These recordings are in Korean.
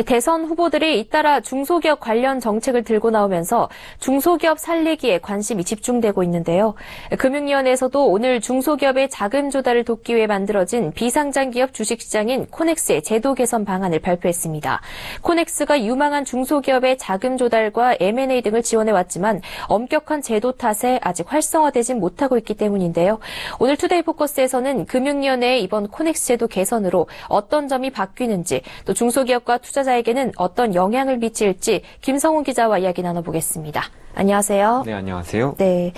대선 후보들이 잇따라 중소기업 관련 정책을 들고 나오면서 중소기업 살리기에 관심이 집중되고 있는데요. 금융위원회에서도 오늘 중소기업의 자금 조달을 돕기 위해 만들어진 비상장기업 주식시장인 코넥스의 제도 개선 방안을 발표했습니다. 코넥스가 유망한 중소기업의 자금 조달과 M&A 등을 지원해왔지만 엄격한 제도 탓에 아직 활성화되진 못하고 있기 때문인데요. 오늘 투데이 포커스에서는 금융위원회의 이번 코넥스 제도 개선으로 어떤 점이 바뀌는지, 또 중소기업과 투자자에게는 어떤 영향을 미칠지 김성훈 기자와 이야기 나눠보겠습니다. 안녕하세요. 네, 안녕하세요. 네,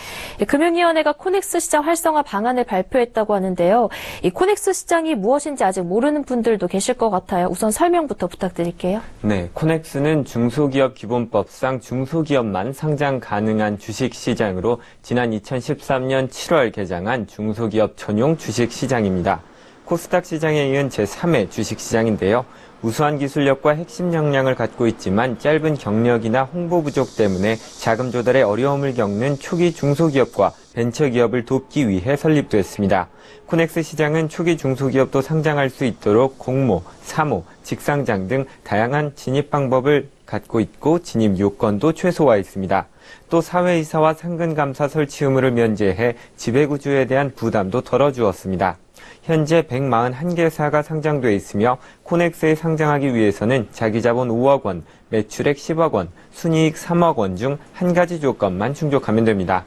금융위원회가 코넥스 시장 활성화 방안을 발표했다고 하는데요. 이 코넥스 시장이 무엇인지 아직 모르는 분들도 계실 것 같아요. 우선 설명부터 부탁드릴게요. 네, 코넥스는 중소기업 기본법상 중소기업만 상장 가능한 주식시장으로 지난 2013년 7월 개장한 중소기업 전용 주식시장입니다. 코스닥 시장에 이은 제3회 주식시장인데요. 우수한 기술력과 핵심 역량을 갖고 있지만 짧은 경력이나 홍보 부족 때문에 자금 조달에 어려움을 겪는 초기 중소기업과 벤처기업을 돕기 위해 설립됐습니다. 코넥스 시장은 초기 중소기업도 상장할 수 있도록 공모, 사모, 직상장 등 다양한 진입 방법을 갖고 있고 진입 요건도 최소화했습니다. 또 사회이사와 상근감사 설치 의무를 면제해 지배구조에 대한 부담도 덜어주었습니다. 현재 141개사가 상장돼 있으며 코넥스에 상장하기 위해서는 자기자본 5억 원, 매출액 10억 원, 순이익 3억 원 중 한 가지 조건만 충족하면 됩니다.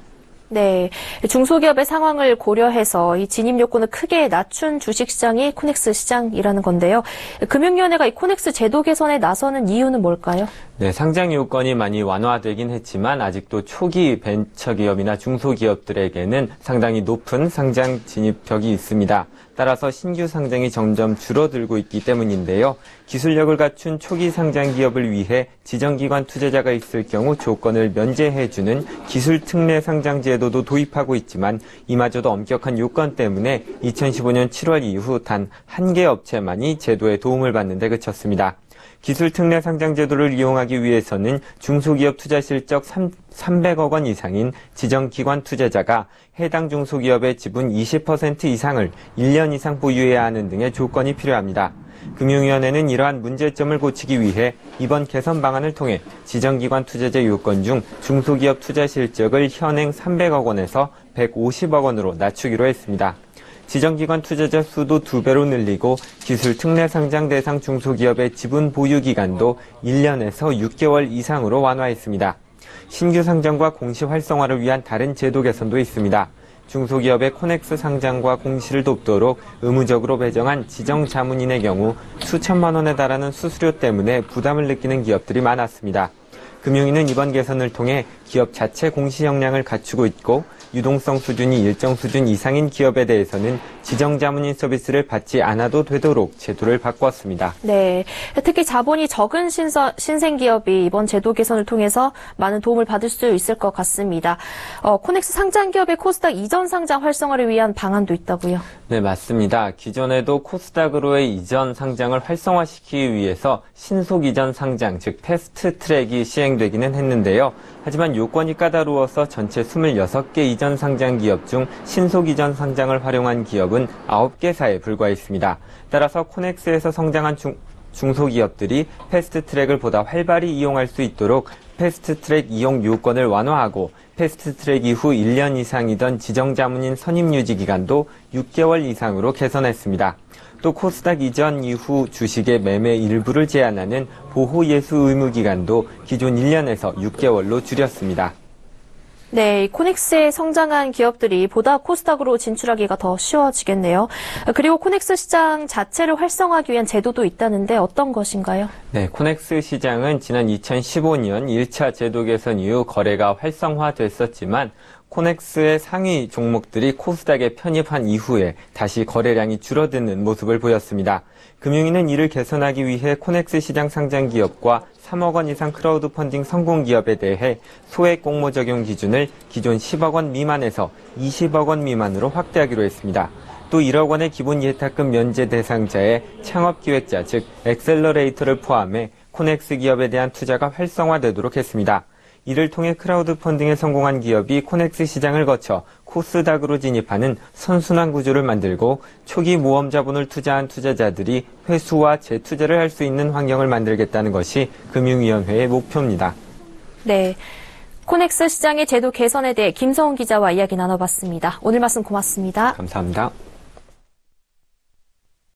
네, 중소기업의 상황을 고려해서 이 진입 요건을 크게 낮춘 주식시장이 코넥스 시장이라는 건데요. 금융위원회가 이 코넥스 제도 개선에 나서는 이유는 뭘까요? 네, 상장 요건이 많이 완화되긴 했지만 아직도 초기 벤처기업이나 중소기업들에게는 상당히 높은 상장 진입벽이 있습니다. 따라서 신규 상장이 점점 줄어들고 있기 때문인데요. 기술력을 갖춘 초기 상장 기업을 위해 지정기관 투자자가 있을 경우 조건을 면제해주는 기술 특례 상장 제도도 도입하고 있지만 이마저도 엄격한 요건 때문에 2015년 7월 이후 단 한 개 업체만이 제도의 도움을 받는 데 그쳤습니다. 기술 특례 상장 제도를 이용하기 위해서는 중소기업 투자 실적 300억 원 이상인 지정기관 투자자가 해당 중소기업의 지분 20% 이상을 1년 이상 보유해야 하는 등의 조건이 필요합니다. 금융위원회는 이러한 문제점을 고치기 위해 이번 개선 방안을 통해 지정기관 투자자 요건 중 중소기업 투자 실적을 현행 300억 원에서 150억 원으로 낮추기로 했습니다. 지정기관 투자자 수도 2배로 늘리고 기술 특례 상장 대상 중소기업의 지분 보유 기간도 1년에서 6개월 이상으로 완화했습니다. 신규 상장과 공시 활성화를 위한 다른 제도 개선도 있습니다. 중소기업의 코넥스 상장과 공시를 돕도록 의무적으로 배정한 지정 자문인의 경우 수천만 원에 달하는 수수료 때문에 부담을 느끼는 기업들이 많았습니다. 금융위는 이번 개선을 통해 기업 자체 공시 역량을 갖추고 있고 유동성 수준이 일정 수준 이상인 기업에 대해서는 지정자문인 서비스를 받지 않아도 되도록 제도를 바꿨습니다. 네, 특히 자본이 적은 신생기업이 이번 제도 개선을 통해서 많은 도움을 받을 수 있을 것 같습니다. 코넥스 상장기업의 코스닥 이전 상장 활성화를 위한 방안도 있다고요? 네, 맞습니다. 기존에도 코스닥으로의 이전 상장을 활성화시키기 위해서 신속 이전 상장, 즉 패스트 트랙이 시행되기는 했는데요. 하지만 요건이 까다로워서 전체 26개 이전 상장 기업 중 신속 이전 상장을 활용한 기업은 9개사에 불과했습니다. 따라서 코넥스에서 성장한 중소기업들이 패스트트랙을 보다 활발히 이용할 수 있도록 패스트트랙 이용 요건을 완화하고 패스트트랙 이후 1년 이상이던 지정자문인 선임 유지 기간도 6개월 이상으로 개선했습니다. 또 코스닥 이전 이후 주식의 매매 일부를 제한하는 보호예수 의무 기간도 기존 1년에서 6개월로 줄였습니다. 네, 코넥스에 성장한 기업들이 보다 코스닥으로 진출하기가 더 쉬워지겠네요. 그리고 코넥스 시장 자체를 활성화하기 위한 제도도 있다는데 어떤 것인가요? 네, 코넥스 시장은 지난 2015년 1차 제도 개선 이후 거래가 활성화됐었지만 코넥스의 상위 종목들이 코스닥에 편입한 이후에 다시 거래량이 줄어드는 모습을 보였습니다. 금융위는 이를 개선하기 위해 코넥스 시장 상장 기업과 3억 원 이상 크라우드 펀딩 성공 기업에 대해 소액 공모 적용 기준을 기존 10억 원 미만에서 20억 원 미만으로 확대하기로 했습니다. 또 1억 원의 기본 예탁금 면제 대상자의 창업 기획자, 즉 엑셀러레이터를 포함해 코넥스 기업에 대한 투자가 활성화되도록 했습니다. 이를 통해 크라우드 펀딩에 성공한 기업이 코넥스 시장을 거쳐 코스닥으로 진입하는 선순환 구조를 만들고 초기 모험 자본을 투자한 투자자들이 회수와 재투자를 할 수 있는 환경을 만들겠다는 것이 금융위원회의 목표입니다. 네. 코넥스 시장의 제도 개선에 대해 김성훈 기자와 이야기 나눠봤습니다. 오늘 말씀 고맙습니다. 감사합니다.